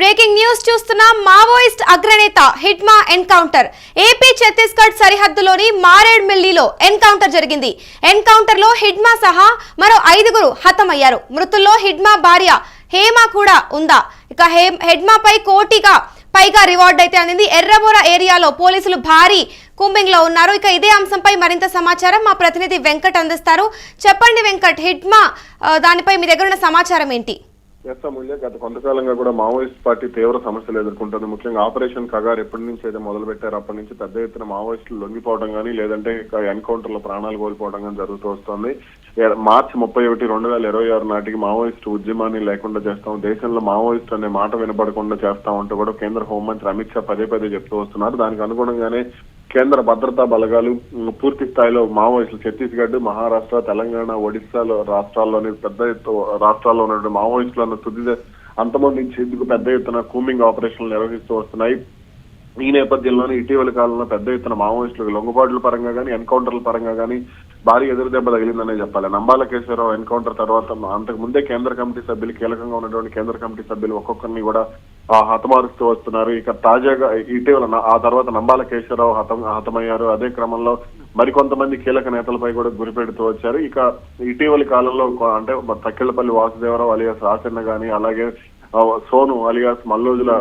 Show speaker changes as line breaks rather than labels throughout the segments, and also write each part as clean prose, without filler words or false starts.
Breaking news చూస్తున్నాం. Maoist అగ్రనేత Hidma encounter. AP Chhattisgarh సరిహద్దులోని మారేడ్మిల్లిలో ఎన్కౌంటర్ జరిగింది. ఎన్కౌంటర్ లో హిడ్మా సహా మరో 5గురు హతమయ్యారు. మృతుల్లో హిడ్మా భార్య హేమ కూడా ఉందా? ఇక హిడ్మాపై కోటిగా పైగా రివార్డ్ అయితే అందింది. ఎర్రబోర ఏరియాలో పోలీసులు భారీ కూంబింగ్ లో ఉన్నారు. ఇక ఇదే అంశంపై మరింత సమాచారం మా ప్రతినిధి వెంకట్ అందిస్తారు. చెప్పండి వెంకట్, హిడ్మా దానిపై మీ దగ్గర ఉన్న సమాచారం ఏంటి?
అమూల్య, గత కొంతకాలంగా కూడా మావోయిస్ట్ పార్టీ తీవ్ర సమస్యలు ఎదుర్కొంటుంది. ముఖ్యంగా ఆపరేషన్ కగార్ ఎప్పటి నుంచి అయితే మొదలు పెట్టారో అప్పటి నుంచి పెద్ద ఎత్తున మావోయిస్టులు లొంగిపోవడం కానీ లేదంటే ఎన్కౌంటర్ లో ప్రాణాలు కోల్పోవడం కానీ జరుగుతూ వస్తుంది. మార్చి 31, 2026 నాటికి మావోయిస్టు ఉద్యమాన్ని లేకుండా చేస్తాం, దేశంలో మావోయిస్ట్ అనే మాట వినపడకుండా చేస్తామంటూ కూడా కేంద్ర హోంమంత్రి అమిత్ షా పదే పదే చెప్తూ వస్తున్నారు. దానికి అనుగుణంగానే కేంద్ర భద్రతా బలగాలు పూర్తి స్థాయిలో మావోయిస్టులు ఛత్తీస్గఢ్, మహారాష్ట్ర, తెలంగాణ, ఒడిశాలో రాష్ట్రాల్లోని రాష్ట్రాల్లో ఉన్నటువంటి మావోయిస్టులను తుది అంతమొందించేందుకు పెద్ద ఎత్తున కూంబింగ్ ఆపరేషన్లు నిర్వహిస్తూ వస్తున్నాయి. ఈ నేపథ్యంలోనే ఇటీవల కాలంలో పెద్ద ఎత్తున మావోయిస్టులకు లొంగుబాట్ల పరంగా కానీ ఎన్కౌంటర్ల పరంగా కానీ భారీ ఎదురుదెబ్బ తగిలిందనే చెప్పాలి. నంబాల కేశవరావు ఎన్కౌంటర్ తర్వాత అంతకు ముందే కేంద్ర కమిటీ సభ్యులు, కీలకంగా ఉన్నటువంటి కేంద్ర కమిటీ సభ్యులు ఒక్కొక్కరిని కూడా హతమారుస్తూ వస్తున్నారు. ఇక తాజాగా ఇటీవల ఆ తర్వాత నంబాల కేశవరావు హతమయ్యారు. అదే క్రమంలో మరికొంతమంది కీలక నేతలపై కూడా గురిపెడుతూ వచ్చారు. ఇక ఇటీవలి కాలంలో అంటే తక్కిళ్లపల్లి వాసుదేవరావు అలియాస్ రాసన్న గాని, అలాగే సోను అలియాస్ మల్లోజుల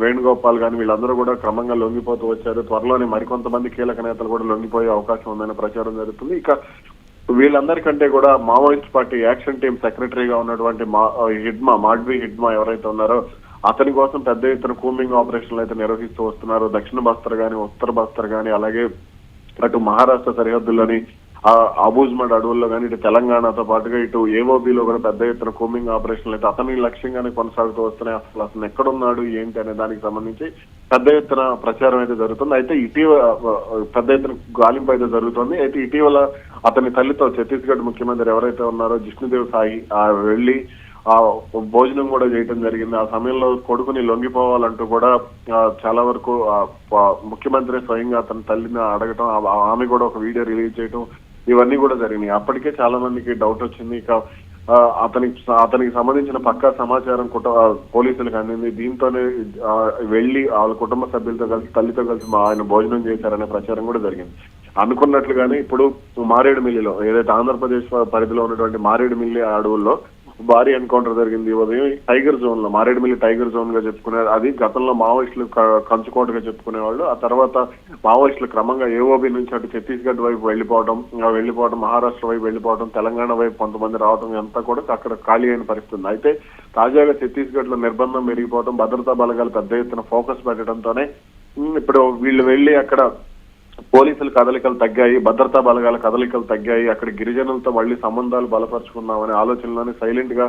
వేణుగోపాల్ గాని వీళ్ళందరూ కూడా క్రమంగా లొంగిపోతూ వచ్చారు. త్వరలోనే మరికొంతమంది కీలక నేతలు కూడా లొంగిపోయే అవకాశం ఉందనే ప్రచారం జరుగుతుంది. ఇక వీళ్ళందరికంటే కూడా మావోయిస్ట్ పార్టీ యాక్షన్ టీం సెక్రటరీగా ఉన్నటువంటి మాడ్వి హిడ్మా ఎవరైతే ఉన్నారో అతని కోసం పెద్ద ఎత్తున కూంబింగ్ ఆపరేషన్లు అయితే నిర్వహిస్తూ వస్తున్నారు. దక్షిణ బస్తర్ గాని, ఉత్తర బస్తర్ గాని, అలాగే అటు మహారాష్ట్ర సరిహద్దుల్లోని అబూజ్మడ్ అడవుల్లో కానీ, ఇటు తెలంగాణతో పాటుగా ఇటు ఏఓబీలో కూడా పెద్ద ఎత్తున కూంబింగ్ ఆపరేషన్లు అయితే అతని లక్ష్యంగానే కొనసాగుతూ వస్తున్నాయి. అసలు ఎక్కడున్నాడు ఏంటి అనే దానికి సంబంధించి పెద్ద ఎత్తున ప్రచారం అయితే జరుగుతుంది. అయితే ఇటీవల పెద్ద ఎత్తున గాలింపు అయితే జరుగుతుంది. అయితే ఇటీవల అతని తల్లితో ఛత్తీస్గఢ్ ముఖ్యమంత్రి ఎవరైతే ఉన్నారో జిష్ణుదేవ్ సాయి వెళ్లి ఆ భోజనం కూడా చేయటం జరిగింది. ఆ సమయంలో కొడుకుని లొంగిపోవాలంటూ కూడా చాలా వరకు ముఖ్యమంత్రి స్వయంగా అతని తల్లిని అడగటం, ఆమె కూడా ఒక వీడియో రిలీజ్ చేయటం, ఇవన్నీ కూడా జరిగినాయి. అప్పటికే చాలా మందికి డౌట్ వచ్చింది. ఇక అతనికి సంబంధించిన పక్కా సమాచారం పోలీసులకు అందింది. దీంతోనే వెళ్లి వాళ్ళ కుటుంబ సభ్యులతో కలిసి తల్లితో కలిసి ఆయన భోజనం చేశారనే ప్రచారం కూడా జరిగింది. అనుకున్నట్లుగానే ఇప్పుడు మారేడుమిల్లిలో ఏదైతే ఆంధ్రప్రదేశ్ పరిధిలో ఉన్నటువంటి మారేడుమిల్లి అడవుల్లో భారీ ఎన్కౌంటర్ జరిగింది. ఉదయం టైగర్ జోన్ లో, మారేడుమిల్లి టైగర్ జోన్ గా చెప్పుకునేది. అది గతంలో మావోయిస్టులు కంచుకోటగా చెప్పుకునేవాళ్ళు. ఆ తర్వాత మావోయిస్టులు క్రమంగా ఏఓబి నుంచి అటు ఛత్తీస్గఢ్ వైపు వెళ్లిపోవడం, మహారాష్ట్ర వైపు వెళ్లిపోవడం, తెలంగాణ వైపు కొంతమంది రావడం అంతా కూడా అక్కడ ఖాళీ అయిన పరిస్థితి. అయితే తాజాగా ఛత్తీస్గఢ్ లో నిర్బంధం పెరిగిపోవడం, భద్రతా బలగాలు పెద్ద ఎత్తున ఫోకస్ పెట్టడంతోనే ఇప్పుడు వీళ్ళు వెళ్లి అక్కడ పోలీసుల కదలికలు తగ్గాయి, భద్రతా బలగాల కదలికలు తగ్గాయి. అక్కడ గిరిజనులతో మళ్లీ సంబంధాలు బలపరుచుకుందామనే ఆలోచనలోనే సైలెంట్ గా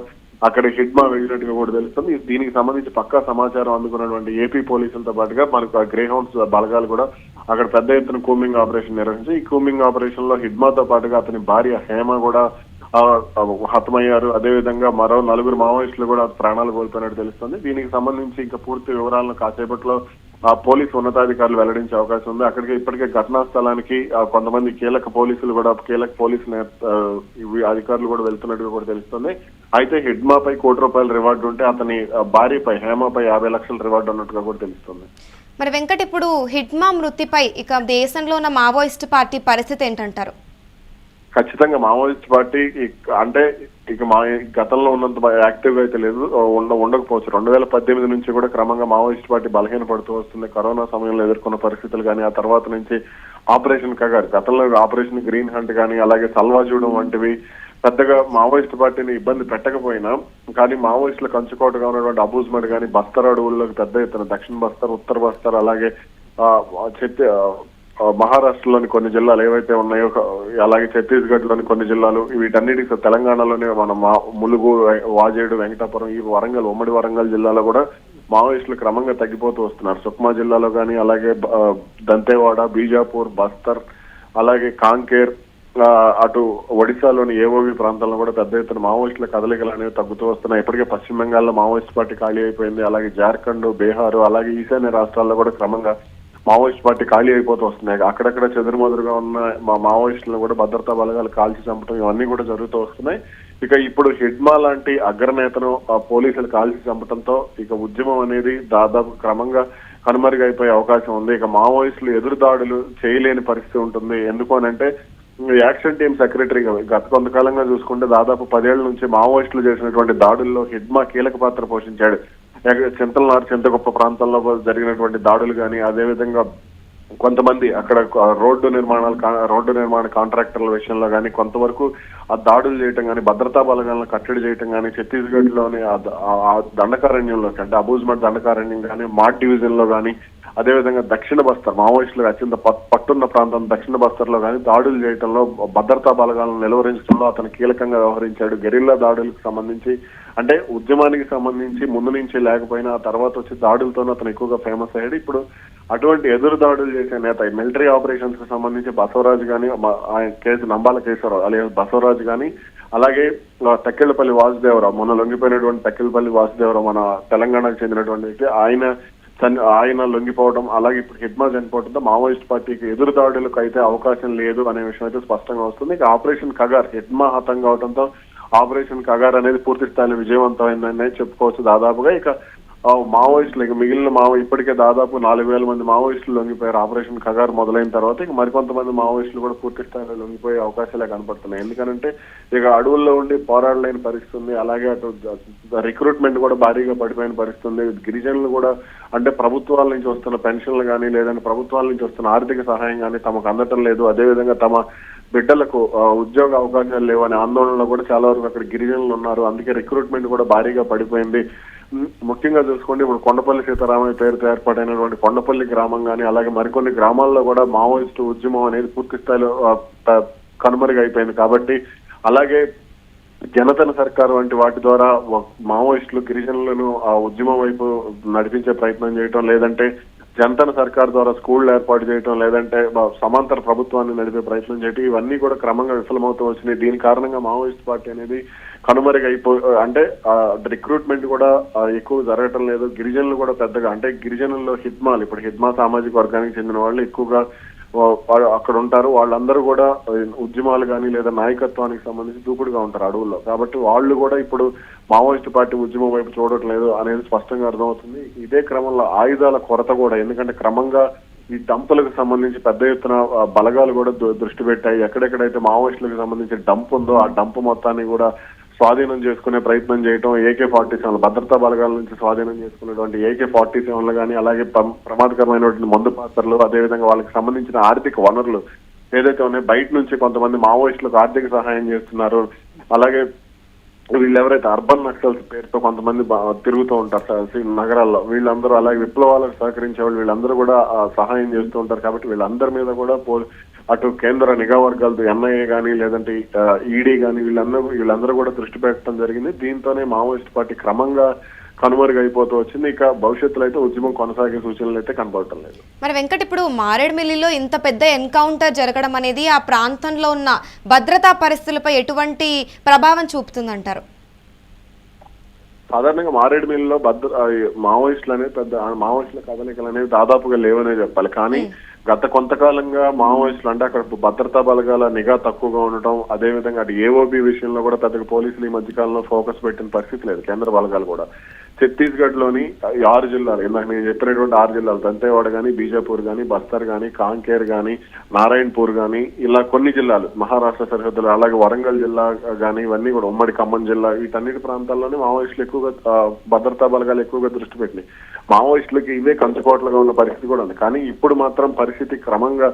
అక్కడ హిడ్మా వెళ్ళినట్టుగా కూడా తెలుస్తుంది. దీనికి సంబంధించి పక్కా సమాచారం అందుకున్నటువంటి ఏపీ పోలీసులతో పాటుగా మనకు గ్రే హౌండ్స్ బలగాలు కూడా అక్కడ పెద్ద ఎత్తున కూంబింగ్ ఆపరేషన్ నిర్వహించి ఈ కూంబింగ్ ఆపరేషన్ లో హిడ్మాతో పాటుగా అతని భార్య హేమ కూడా హతమయ్యారు. అదేవిధంగా మరో 4 మావోయిస్టులు కూడా ప్రాణాలు కోల్పోయినట్టు తెలుస్తుంది. దీనికి సంబంధించి ఇంకా పూర్తి వివరాలను కాసేపట్లో పోలీసు ఉన్నతాధికారులు వెల్లడించే అవకాశం ఉంది. అక్కడికి ఇప్పటికే ఘటనా స్థలానికి కొంతమంది కీలక పోలీసు అధికారులు కూడా వెళ్తున్నట్టుగా కూడా తెలుస్తుంది. అయితే హిడ్మాపై ₹1,00,00,000 రివార్డు ఉంటే అతని భార్యపై హేమపై 50 లక్షల రివార్డు అన్నట్టుగా కూడా తెలుస్తుంది.
మరి వెంకట్, ఇప్పుడు హిడ్మా మృతిపై ఇక దేశంలో ఉన్న మావోయిస్ట్ పార్టీ పరిస్థితి ఏంటంటారు?
ఖచ్చితంగా మావోయిస్ట్ పార్టీ అంటే ఇక గతంలో ఉన్నంత యాక్టివ్ గా అయితే లేదు, ఉండకపోవచ్చు. 2018 నుంచి కూడా క్రమంగా మావోయిస్ట్ పార్టీ బలహీన పడుతూ వస్తుంది. కరోనా సమయంలో ఎదుర్కొన్న పరిస్థితులు కానీ, ఆ తర్వాత నుంచి ఆపరేషన్ కగార్, గతంలో ఆపరేషన్ గ్రీన్ హంట్ కానీ, అలాగే సల్వాజూడం వంటివి పెద్దగా మావోయిస్ట్ పార్టీని ఇబ్బంది పెట్టకపోయినా కానీ మావోయిస్టుల కంచుకోటగా ఉన్నటువంటి అబూజ్మడ్ కానీ, బస్తర్ అడవుల్లోకి పెద్ద ఎత్తున దక్షిణ బస్తర్, ఉత్తర బస్తర్, అలాగే మహారాష్ట్రలోని కొన్ని జిల్లాలు ఏవైతే ఉన్నాయో, అలాగే ఛత్తీస్గఢ్ లోని కొన్ని జిల్లాలు, వీటన్నిటికి తెలంగాణలోనే మన ములుగు, వాజేడు, వెంకటాపురం, ఈ వరంగల్, ఉమ్మడి వరంగల్ జిల్లాలో కూడా మావోయిస్టులు క్రమంగా తగ్గిపోతూ వస్తున్నారు. సుక్మా జిల్లాలో కానీ, అలాగే దంతేవాడ, బీజాపూర్, బస్తర్, అలాగే కాంకేర్, అటు ఒడిశాలోని ఏఓబి ప్రాంతాల్లో కూడా పెద్ద ఎత్తున మావోయిస్టుల కదలికలు అనేవి తగ్గుతూ వస్తున్నాయి. ఇప్పటికే పశ్చిమ బెంగాల్లో మావోయిస్ట్ పార్టీ ఖాళీ అయిపోయింది. అలాగే జార్ఖండ్, బీహార్, అలాగే ఈశాన్య రాష్ట్రాల్లో కూడా క్రమంగా మావోయిస్ట్ పార్టీ ఖాళీ అయిపోతూ వస్తున్నాయి. అక్కడక్కడ చెదురుమదురుగా ఉన్న మావోయిస్టులను కూడా భద్రతా బలగాలు కాల్చి చంపడం ఇవన్నీ కూడా జరుగుతూ వస్తున్నాయి. ఇక ఇప్పుడు హిడ్మా లాంటి అగ్రనేతను పోలీసులు కాల్చి చంపడంతో ఇక ఉద్యమం అనేది దాదాపు క్రమంగా కనుమరుగైపోయే అవకాశం ఉంది. ఇక మావోయిస్టులు ఎదురు దాడులు చేయలేని పరిస్థితి ఉంటుంది. ఎందుకు అనంటే యాక్షన్ టీమ్ సెక్రటరీగా గత కొంతకాలంగా చూసుకుంటే దాదాపు 10 ఏళ్ల నుంచి మావోయిస్టులు చేసినటువంటి దాడుల్లో హిడ్మా కీలక పాత్ర పోషించాడు. చింతలనారు చింతగొప్ప ప్రాంతంలో జరిగినటువంటి దాడులు కానీ, అదేవిధంగా కొంతమంది అక్కడ రోడ్డు నిర్మాణ కాంట్రాక్టర్ల విషయంలో కానీ కొంతవరకు ఆ దాడులు చేయటం కానీ, భద్రతా బలగాలను కట్టడి చేయటం కానీ, ఛత్తీస్గఢ్ లోని ఆ దండకారణ్యంలో అంటే అబూజ్మఠ్ దండకారణ్యం కానీ, మాడ్ డివిజన్ లో కానీ, అదేవిధంగా దక్షిణ బస్తర్ మావోయిస్టులకు అత్యంత పట్టున్న ప్రాంతం దక్షిణ బస్తర్ లో కానీ దాడులు చేయడంలో భద్రతా బలగాలను నిలువరించడంలో అతను కీలకంగా వ్యవహరించాడు. గెరిల్లా దాడులకు సంబంధించి అంటే ఉద్యమానికి సంబంధించి ముందు నుంచి లేకపోయినా ఆ తర్వాత వచ్చి దాడులతోనే అతను ఎక్కువగా ఫేమస్ అయ్యాడు. ఇప్పుడు అటువంటి ఎదురు దాడులు చేసే నేత మిలిటరీ ఆపరేషన్స్ కి సంబంధించి బసవరాజు గాని, నంబాల కేశవరావు అలాగే బసవరాజు గాని, అలాగే తక్కెళ్లపల్లి వాసుదేవరావు మొన్న లొంగిపోయినటువంటి తక్కెళ్లపల్లి వాసుదేవరావు మన తెలంగాణకు చెందినటువంటి వ్యక్తి, ఆయన లొంగిపోవడం, అలాగే ఇప్పుడు హిడ్మా చనిపోవడంతో మావోయిస్ట్ పార్టీకి ఎదురు దాడులకు అయితే అవకాశం లేదు అనే విషయం అయితే స్పష్టంగా వస్తుంది. ఇక ఆపరేషన్ కగార్ హిడ్మా హతం కావడంతో ఆపరేషన్ కగార్ అనేది పూర్తి స్థాయిలో విజయవంతమైందని చెప్పుకోవచ్చు. దాదాపుగా ఇక మావోయిస్టులు ఇక మిగిలిన ఇప్పటికే దాదాపు 4,000 మంది మావోయిస్టులు లొంగిపోయారు. ఆపరేషన్ కగార్ మొదలైన తర్వాత ఇక మరికొంతమంది మావోయిస్టులు కూడా పూర్తి స్థాయిలో లొంగిపోయే అవకాశాలే కనపడుతున్నాయి. ఎందుకంటే ఇక అడవుల్లో ఉండి పోరాడలేని పరిస్థితి ఉంది. అలాగే అటు రిక్రూట్మెంట్ కూడా భారీగా పడిపోయిన పరిస్థితి ఉంది. గిరిజనులు కూడా అంటే ప్రభుత్వాల నుంచి వస్తున్న పెన్షన్లు కానీ, లేదంటే ప్రభుత్వాల నుంచి వస్తున్న ఆర్థిక సహాయం కానీ తమకు అందటం లేదు. అదేవిధంగా తమ బిడ్డలకు ఉద్యోగ అవకాశాలు లేవనే ఆందోళనలో కూడా చాలా వరకు అక్కడ గిరిజనులు ఉన్నారు. అందుకే రిక్రూట్మెంట్ కూడా భారీగా పడిపోయింది. ముఖ్యంగా చూసుకోండి, ఇప్పుడు కొండపల్లి సీతారామయ్య పేరుతో ఏర్పాటైనటువంటి కొండపల్లి గ్రామం కానీ, అలాగే మరికొన్ని గ్రామాల్లో కూడా మావోయిస్టు ఉద్యమం అనేది పూర్తి స్థాయిలో కనుమరుగైపోయింది. కాబట్టి అలాగే జనతన సర్కారు వంటి వాటి ద్వారా మావోయిస్టులు గిరిజనులను ఆ ఉద్యమం వైపు నడిపించే ప్రయత్నం చేయటం, లేదంటే జనతన సర్కార్ ద్వారా స్కూళ్లు ఏర్పాటు చేయటం, లేదంటే సమాంతర ప్రభుత్వాన్ని నడిపే ప్రయత్నం చేయటం, ఇవన్నీ కూడా క్రమంగా విఫలమవుతూ వచ్చినాయి. దీని కారణంగా మావోయిస్ట్ పార్టీ అనేది అంటే రిక్రూట్మెంట్ కూడా ఎక్కువ జరగటం లేదు. గిరిజనులు కూడా పెద్దగా అంటే గిరిజనుల్లో ఇప్పుడు హిడ్మా సామాజిక వర్గానికి చెందిన వాళ్ళు ఎక్కువగా అక్కడ ఉంటారు. వాళ్ళందరూ కూడా ఉద్యమాలు కానీ లేదా నాయకత్వానికి సంబంధించి దూకుడుగా ఉంటారు అడవుల్లో. కాబట్టి వాళ్ళు కూడా ఇప్పుడు మావోయిస్ట్ పార్టీ ఉద్యమం వైపు చూడటం లేదు అనేది స్పష్టంగా అర్థమవుతుంది. ఇదే క్రమంలో ఆయుధాల కొరత కూడా, ఎందుకంటే క్రమంగా ఈ డంపులకు సంబంధించి పెద్ద ఎత్తున బలగాలు కూడా దృష్టి పెట్టాయి. ఎక్కడెక్కడైతే మావోయిస్టులకు సంబంధించి డంప్ ఉందో ఆ డంప్ మొత్తాన్ని కూడా స్వాధీనం చేసుకునే ప్రయత్నం చేయటం, AK-47 భద్రతా బలగాల నుంచి స్వాధీనం చేసుకున్నటువంటి AK-47 కానీ, అలాగే ప్రమాదకరమైనటువంటి మందు పాత్రలు, అదేవిధంగా వాళ్ళకి సంబంధించిన ఆర్థిక వనరులు ఏదైతే ఉన్నాయో బయట నుంచి కొంతమంది మావోయిస్టులకు ఆర్థిక సహాయం చేస్తున్నారు. అలాగే వీళ్ళు ఎవరైతే అర్బన్ నక్సల్స్ పేరుతో కొంతమంది తిరుగుతూ ఉంటారు నగరాల్లో, వీళ్ళందరూ అలాగే విప్లవాలకు సహకరించే వాళ్ళు వీళ్ళందరూ కూడా సహాయం చేస్తూ ఉంటారు. కాబట్టి వీళ్ళందరి మీద కూడా అటు కేంద్ర నిఘా వర్గాలతో NIA కానీ, లేదంటే ED కానీ వీళ్ళందరూ కూడా దృష్టి పెట్టడం జరిగింది. దీంతోనే మావోయిస్ట్ పార్టీ క్రమంగా కనుమరుగైపోతూ వచ్చింది. ఇక భవిష్యత్తులో అయితే ఉద్యమం కొనసాగే సూచనలు అయితే కనబడటం లేదు.
మరి వెంకట్, ఇప్పుడు మారేడుమిల్లిలో ఇంత పెద్ద ఎన్కౌంటర్ జరగడం అనేది ఆ ప్రాంతంలో ఉన్న భద్రతా పరిస్థితులపై ఎటువంటి ప్రభావం చూపుతుందంటారు?
సాధారణంగా మారేడుమిల్లిలో మావోయిస్టులు అనేది మావోయిస్టుల కదలికలు అనేవి దాదాపుగా లేవనే చెప్పాలి. కానీ గత కొంతకాలంగా మావోయిస్టులు అంటే అక్కడ భద్రతా బలగాల నిఘా తక్కువగా ఉండటం, అదేవిధంగా అటు AOB విషయంలో కూడా పెద్దగా పోలీసులు ఈ మధ్యకాలంలో ఫోకస్ పెట్టిన పరిస్థితి లేదు. కేంద్ర బలగాలు కూడా ఛత్తీస్గఢ్ లోని 6 జిల్లాలు, ఇందాక నేను చెప్పినటువంటి 6 జిల్లాలు దంతేవాడ కానీ, బీజాపూర్ కానీ, బస్తర్ కానీ, కాంకేర్ కానీ, నారాయణపూర్ కానీ, ఇలా కొన్ని జిల్లాలు మహారాష్ట్ర సరిహద్దులు, అలాగే వరంగల్ జిల్లా కానీ, ఇవన్నీ కూడా ఉమ్మడి ఖమ్మం జిల్లా, వీటన్నిటి ప్రాంతాల్లోనే మావోయిస్టులు ఎక్కువగా భద్రతా బలగాలు ఎక్కువగా దృష్టి పెట్టినాయి. మావోయిస్టులకి ఇవే కంచుకోట్లుగా ఉన్న పరిస్థితి కూడా ఉంది. కానీ ఇప్పుడు మాత్రం పరిస్థితి క్రమంగా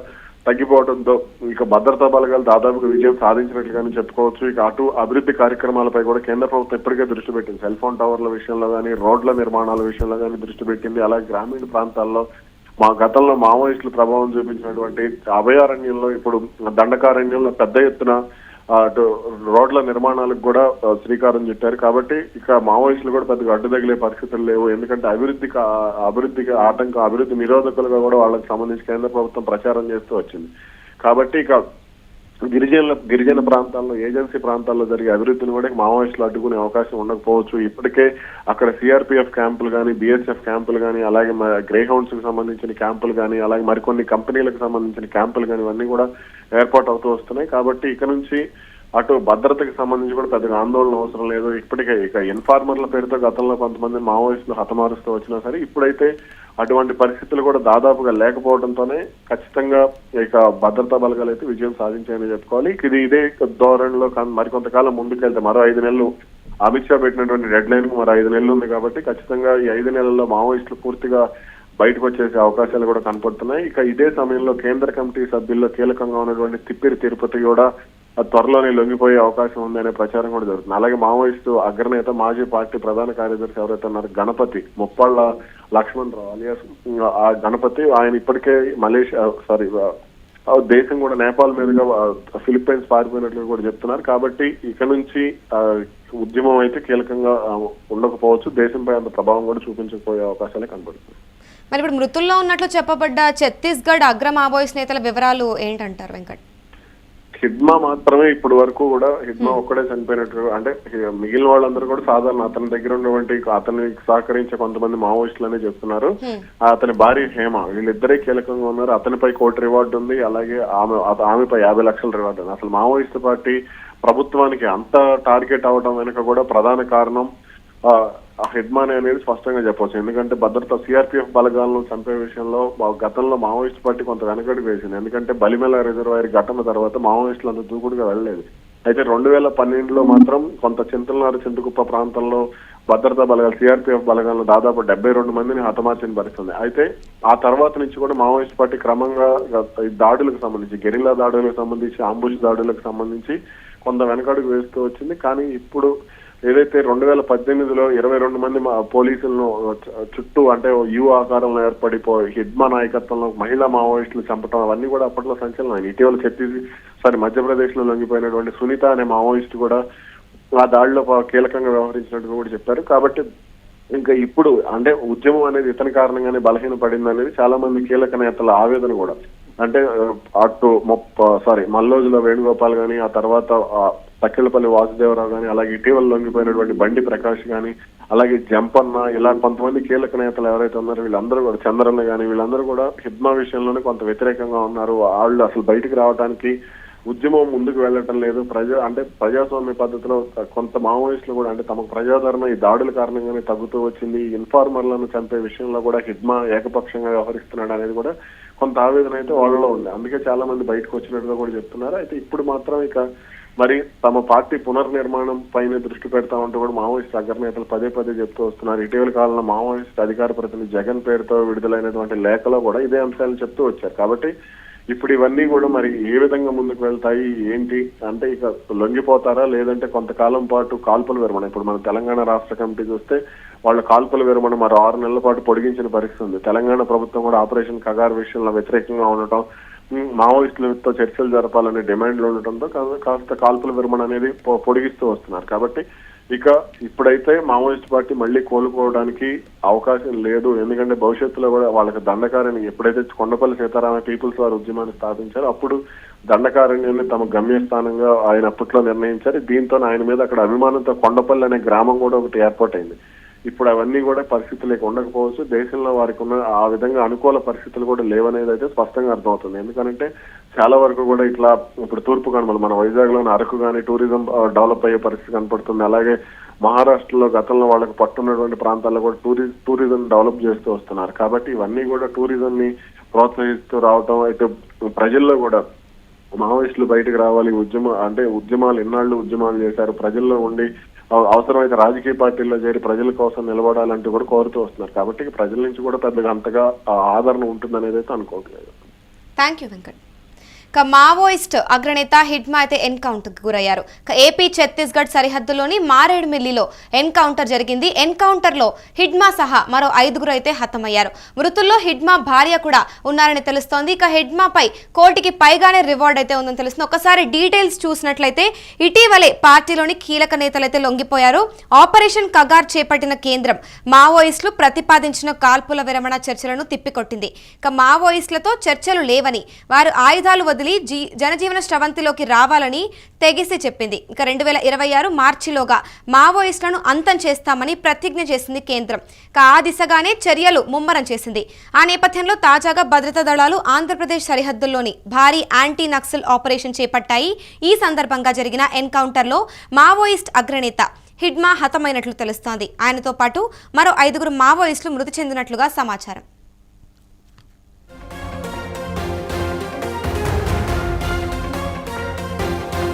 తగ్గిపోవడంతో ఇక భద్రతా బలగాలు దాదాపుగా విజయం సాధించినట్లుగానే చెప్పుకోవచ్చు. ఇక అటు అభివృద్ధి కార్యక్రమాలపై కూడా కేంద్ర ప్రభుత్వం ఇప్పటికే దృష్టి పెట్టింది. సెల్ ఫోన్ టవర్ల విషయంలో కానీ, రోడ్ల నిర్మాణాల విషయంలో కానీ దృష్టి పెట్టింది. అలాగే గ్రామీణ ప్రాంతాల్లో గతంలో మావోయిస్టులు ప్రభావం చూపించినటువంటి అభయారణ్యంలో ఇప్పుడు దండకారణ్యంలో పెద్ద ఎత్తున అటు రోడ్ల నిర్మాణాలకు కూడా శ్రీకారం చుట్టారు. కాబట్టి ఇక మావోయిస్టులు కూడా పెద్దగా అడ్డు తగిలే పరిస్థితులు లేవు. ఎందుకంటే అభివృద్ధికి ఆటంకం, అభివృద్ధి నిరోధకులుగా కూడా వాళ్ళకి సంబంధించి కేంద్ర ప్రభుత్వం ప్రచారం చేస్తూ వచ్చింది. కాబట్టి ఇక గిరిజన ప్రాంతాల్లో ఏజెన్సీ ప్రాంతాల్లో జరిగే అభివృద్ధిని కూడా మావోయిస్టులు అడ్డుకునే అవకాశం ఉండకపోవచ్చు. ఇప్పటికే అక్కడ సిఆర్పిఎఫ్ క్యాంపులు కానీ, బిఎస్ఎఫ్ క్యాంపులు కానీ, అలాగే గ్రే హౌండ్స్ కి సంబంధించిన క్యాంపులు కానీ, అలాగే మరికొన్ని కంపెనీలకు సంబంధించిన క్యాంపులు కానీ ఇవన్నీ కూడా ఏర్పాటు అవుతూ వస్తున్నాయి. కాబట్టి ఇక నుంచి అటు భద్రతకు సంబంధించి కూడా పెద్దగా ఆందోళన అవసరం లేదు. ఇప్పటికే ఇక ఇన్ఫార్మర్ల పేరుతో గతంలో కొంతమంది మావోయిస్టులు హతమారుస్తూ వచ్చినా సరే ఇప్పుడైతే అటువంటి పరిస్థితులు కూడా దాదాపుగా లేకపోవడంతోనే ఖచ్చితంగా ఇక భద్రతా బలగాలు అయితే విజయం సాధించాయని చెప్పుకోవాలి. ఇదే ధోరణిలో మరికొంతకాలం ముందుకెళ్తే మరో 5 నెలలు అమిత్ షా పెట్టినటువంటి డెడ్ లైన్ మరో 5 నెలలు ఉంది. కాబట్టి ఖచ్చితంగా ఈ 5 నెలల్లో మావోయిస్టులు పూర్తిగా బయటకు వచ్చేసే అవకాశాలు కూడా కనపడుతున్నాయి. ఇక ఇదే సమయంలో కేంద్ర కమిటీ సభ్యుల్లో కీలకంగా ఉన్నటువంటి తిప్పిరి తిరుపతి కూడా త్వరలోనే లొంగిపోయే అవకాశం ఉందనే ప్రచారం కూడా జరుగుతుంది. అలాగే మావోయిస్టు అగ్రనేత మాజీ పార్టీ ప్రధాన కార్యదర్శి ఎవరైతే ఉన్నారు గణపతి ముప్పాళ్ల లక్ష్మణ్ రావు అలియాస్ ఆ గణపతి, ఆయన ఇప్పటికే దేశం కూడా నేపాల్ మీదుగా ఫిలిప్పైన్స్ పారిపోయినట్లు కూడా చెప్తున్నారు. కాబట్టి ఇక నుంచి ఉద్యమం అయితే కీలకంగా ఉండకపోవచ్చు, దేశంపై అంత ప్రభావం కూడా చూపించకపోయే అవకాశాలే కనబడుతుంది.
మరి ఇప్పుడు మృతుల్లో ఉన్నట్లు చెప్పబడ్డ ఛత్తీస్గఢ్ అగ్ర మావోయిస్ట్ నేతల వివరాలు ఏంటంటారు వెంకట్?
హిడ్మా మాత్రమే ఇప్పటి వరకు కూడా హిడ్మా ఒక్కడే చనిపోయినట్టు, అంటే మిగిలిన వాళ్ళందరూ కూడా సాధారణ అతని దగ్గర ఉన్నటువంటి అతనికి సహకరించే కొంతమంది మావోయిస్టులనే చెప్తున్నారు. అతని భార్య హేమ, వీళ్ళిద్దరే కీలకంగా ఉన్నారు. అతనిపై 1 కోటి రివార్డు ఉంది, అలాగే ఆమెపై 50 లక్షల రివార్డు ఉంది. అసలు మావోయిస్టు పార్టీ ప్రభుత్వానికి అంత టార్గెట్ అవడం వెనుక కూడా ప్రధాన కారణం హిడ్మానే అనేది స్పష్టంగా చెప్పవచ్చు. ఎందుకంటే భద్రత సిఆర్పిఎఫ్ బలగాలను చంపే విషయంలో గతంలో మావోయిస్ట్ పార్టీ కొంత వెనకడుగు వేసింది. ఎందుకంటే బలిమెల రిజర్వాయర్ ఘటన తర్వాత మావోయిస్టులు అంత దూకుడుగా వెళ్ళలేదు. అయితే 2012లో మాత్రం కొంత చింతలనారు చింతకుప్ప ప్రాంతంలో భద్రతా బలగాలు సిఆర్పిఎఫ్ బలగాలను దాదాపు 72 మందిని హతమార్చిన పరిస్థితుంది. అయితే ఆ తర్వాత నుంచి కూడా మావోయిస్ట్ పార్టీ క్రమంగా దాడులకు సంబంధించి గెరిల్లా దాడులకు సంబంధించి అంబుష్ దాడులకు సంబంధించి కొంత వెనకడుగు వేస్తూ వచ్చింది. కానీ ఇప్పుడు ఏదైతే 2018లో 22 మంది పోలీసులను చుట్టూ అంటే యు ఆకారంలో ఏర్పడి హిడ్మా నాయకత్వంలో మహిళా మావోయిస్టులు చంపడం అవన్నీ కూడా అప్పట్లో సంచలనం. ఇటీవల మధ్యప్రదేశ్ లో లొంగిపోయినటువంటి సునీత అనే మావోయిస్ట్ కూడా ఆ దాడిలో కీలకంగా వ్యవహరించినట్టు కూడా చెప్పారు. కాబట్టి ఇంకా ఇప్పుడు అంటే ఉద్యమం అనేది ఇతని కారణంగానే బలహీన పడింది అనేది చాలా మంది కీలక నేతల ఆవేదన కూడా. అంటే అటు మల్లోజుల వేణుగోపాల్ గాని, ఆ తర్వాత తక్కిళ్ళపల్లి వాసుదేవరావు గాని, అలాగే ఇటీవల లొంగిపోయినటువంటి బండి ప్రకాష్ గాని, అలాగే జంపన్న, ఇలా కొంతమంది కీలక నేతలు ఎవరైతే ఉన్నారో వీళ్ళందరూ కూడా, చంద్రన్న గాని, వీళ్ళందరూ కూడా హిడ్మా విషయంలోనే కొంత వ్యతిరేకంగా ఉన్నారు. వాళ్ళు అసలు బయటికి రావడానికి ఉద్యమం ముందుకు వెళ్ళటం లేదు. ప్రజాస్వామ్య పద్ధతిలో కొంత మావోయిస్టులు కూడా అంటే తమకు ప్రజాదరణ ఈ దాడుల కారణంగానే తగ్గుతూ వచ్చింది. ఇన్ఫార్మర్లను చంపే విషయంలో కూడా హిడ్మా ఏకపక్షంగా వ్యవహరిస్తున్నాడు అనేది కూడా కొంత ఆవేదన అయితే వాళ్ళలో ఉంది. అందుకే చాలా మంది బయటకు వచ్చినట్టుగా కూడా చెప్తున్నారు. అయితే ఇప్పుడు మాత్రం ఇక మరి తమ పార్టీ పునర్నిర్మాణం పైన దృష్టి పెడతామంటూ కూడా మావోయిస్ట్ అగ్రనేతలు పదే చెప్తూ వస్తున్నారు. ఇటీవల కాలంలో మావోయిస్ట్ అధికార ప్రతినిధి జగన్ పేరుతో విడుదలైనటువంటి లేఖలో కూడా ఇదే అంశాలను చెప్తూ వచ్చారు. కాబట్టి ఇప్పుడు ఇవన్నీ కూడా మరి ఏ విధంగా ముందుకు వెళ్తాయి ఏంటి అంటే ఇక లొంగిపోతారా లేదంటే కొంతకాలం పాటు కాల్పుల విరమణ, ఇప్పుడు మన తెలంగాణ రాష్ట్ర కమిటీ చూస్తే వాళ్ళ కాల్పుల విరమణ మరో 6 నెలల పాటు పొడిగించిన పరిస్థితి ఉంది. తెలంగాణ ప్రభుత్వం కూడా ఆపరేషన్ కగార్ విషయంలో వ్యతిరేకంగా ఉండటం, మావోయిస్టులతో చర్చలు జరపాలనే డిమాండ్లు ఉండటంతో కాస్త కాల్పుల విరమణ అనేది పొడిగిస్తూ వస్తున్నారు. కాబట్టి ఇక ఇప్పుడైతే మావోయిస్ట్ పార్టీ మళ్ళీ కోలుకోవడానికి అవకాశం లేదు. ఎందుకంటే భవిష్యత్తులో కూడా వాళ్ళకి దండకారణ్యం ఎప్పుడైతే కొండపల్లి సీతారామ పీపుల్స్ వారు ఉద్యమాన్ని స్థాపించారో అప్పుడు దండకారణ్యాన్ని తమ గమ్యస్థానంగా ఆయన అప్పట్లో నిర్ణయించారు. దీంతో ఆయన మీద అక్కడ అభిమానంతో కొండపల్లి అనే గ్రామం కూడా ఒకటి ఏర్పాటైంది. ఇప్పుడు అవన్నీ కూడా పరిస్థితులు ఉండకపోవచ్చు. దేశంలో వారికి ఉన్న ఆ విధంగా అనుకూల పరిస్థితులు కూడా లేవనేది అయితే స్పష్టంగా అర్థమవుతుంది. ఎందుకంటే చాలా వరకు కూడా ఇట్లా ఇప్పుడు తూర్పు కనుమలు మన వైజాగ్ లోని అరకు కానీ టూరిజం డెవలప్ అయ్యే పరిస్థితి కనపడుతుంది. అలాగే మహారాష్ట్రలో గతంలో వాళ్ళకి పట్టున్నటువంటి ప్రాంతాల్లో కూడా టూరిజం డెవలప్ చేస్తూ వస్తున్నారు. కాబట్టి ఇవన్నీ కూడా టూరిజం ని ప్రోత్సహిస్తూ రావటం, అయితే ప్రజల్లో కూడా మావోయిస్టులు బయటకు రావాలి, ఉద్యమాలు ఎన్నాళ్ళు ఉద్యమాలు చేశారు, ప్రజల్లో ఉండి అవసరమైతే రాజకీయ పార్టీల్లో చేరి ప్రజల కోసం నిలబడాలంటూ కూడా కోరుతూ వస్తున్నారు. కాబట్టి ప్రజల నుంచి కూడా పెద్దగా అంతగా ఆదరణ ఉంటుందనేది అయితే అనుకోవట్లేదు.
Thank you Venkat. మావోయిస్ట్ అగ్రనేత హిడ్మా అయితే ఎన్కౌంటర్కి గురయ్యారు. ఏపీ ఛత్తీస్గఢ్ సరిహద్దులోని మారేడుమిల్లిలో ఎన్కౌంటర్ జరిగింది. ఎన్కౌంటర్లో హిడ్మా సహా మరో 5గురు అయితే హతమయ్యారు. మృతుల్లో హిడ్మా భార్య కూడా ఉన్నారని తెలుస్తోంది. ఇక హిడ్మాపై 1 కోటికి పైగానే రివార్డ్ అయితే ఉందని తెలుస్తుంది. ఒకసారి డీటెయిల్స్ చూసినట్లయితే ఇటీవలే పార్టీలోని కీలక నేతలైతే లొంగిపోయారు. ఆపరేషన్ కగార్ చేపట్టిన కేంద్రం మావోయిస్టులు ప్రతిపాదించిన కాల్పుల విరమణ చర్చలను తిప్పికొట్టింది. ఇక మావోయిస్టులతో చర్చలు లేవని, వారు ఆయుధాలు వదిలి జనజీవన స్రవంతిలోకి రావాలని తెగిసి చెప్పింది. ఇక 2026 మార్చిలోగా మావోయిస్టులను అంతం చేస్తామని ప్రతిజ్ఞ చేసింది కేంద్రం. ఇక ఆ దిశగానే చర్యలు ముమ్మరం చేసింది. ఆ నేపథ్యంలో తాజాగా భద్రతా దళాలు ఆంధ్రప్రదేశ్ సరిహద్దుల్లోని భారీ యాంటీ నక్సల్ ఆపరేషన్ చేపట్టాయి. ఈ సందర్భంగా జరిగిన ఎన్కౌంటర్లో మావోయిస్ట్ అగ్రనేత హిడ్మా హతమైనట్లు తెలుస్తోంది. ఆయనతో పాటు మరో 5 మావోయిస్టులు మృతి చెందినట్లుగా సమాచారం.